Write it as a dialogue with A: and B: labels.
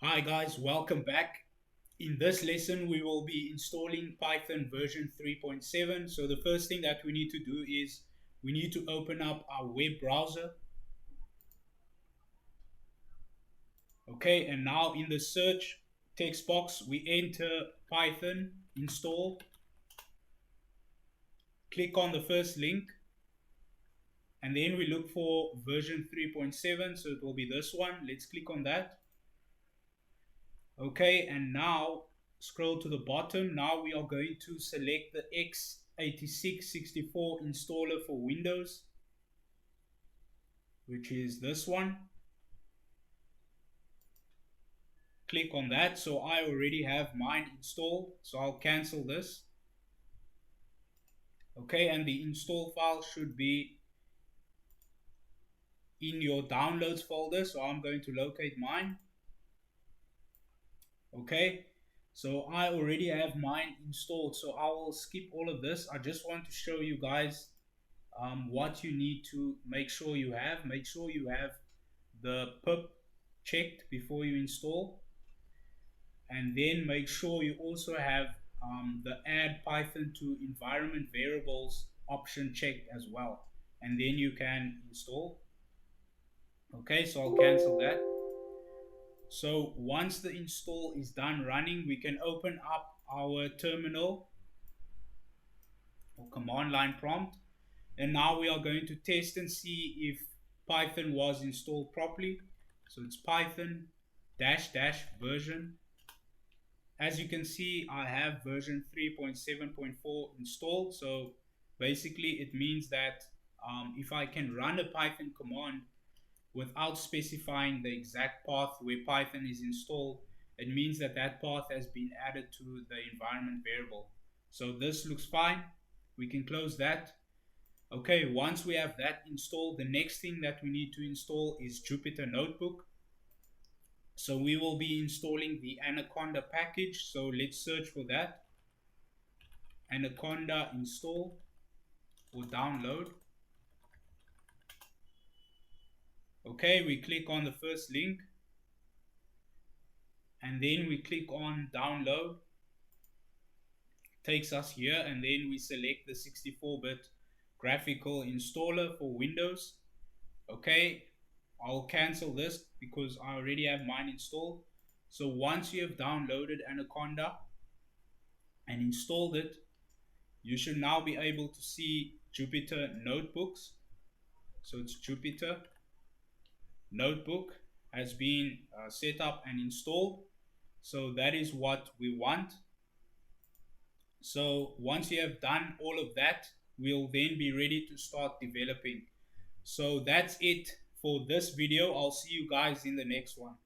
A: Hi guys, welcome back. In this lesson, we will be installing Python version 3.7. So the first thing that we need to do is we need to open up our web browser. Okay, and now in the search text box, we enter Python install. Click on the first link, and then we look for version 3.7. So it will be this one. Let's click on that. Okay, and now scroll to the bottom. Now we are going to select the x86-64 installer for Windows, which is this one. Click on that. So I already have mine installed, so I'll cancel this. Okay, and the install file should be in your downloads folder, so I'm going to locate mine. Okay, so I already have mine installed, so I will skip all of this. I just want to show you guys what you need to make sure you have. Make sure you have the pip checked before you install, and then make sure you also have the add Python to environment variables option checked as well, and then you can install. Okay, so I'll cancel that. So once the install is done running, we can open up our terminal or command line prompt, and now we are going to test and see if Python was installed properly. So it's Python -- version. As you can see, I have version 3.7.4 installed. So basically it means that if I can run a Python command without specifying the exact path where Python is installed, it means that that path has been added to the environment variable. So this looks fine. We can close that. Okay, once we have that installed, the next thing that we need to install is Jupyter Notebook. So we will be installing the Anaconda package. So let's search for that. Anaconda Install or download. Okay, we click on the first link, and then we click on download. Takes us here, and then we select the 64-bit graphical installer for Windows. Okay, I'll cancel this because I already have mine installed. So once you have downloaded Anaconda and installed it, you should now be able to see Jupyter Notebooks. So it's Jupyter Notebook has been set up and installed. So that is what we want. So once you have done all of that, we'll then be ready to start developing. So that's it for this video. I'll see you guys in the next one.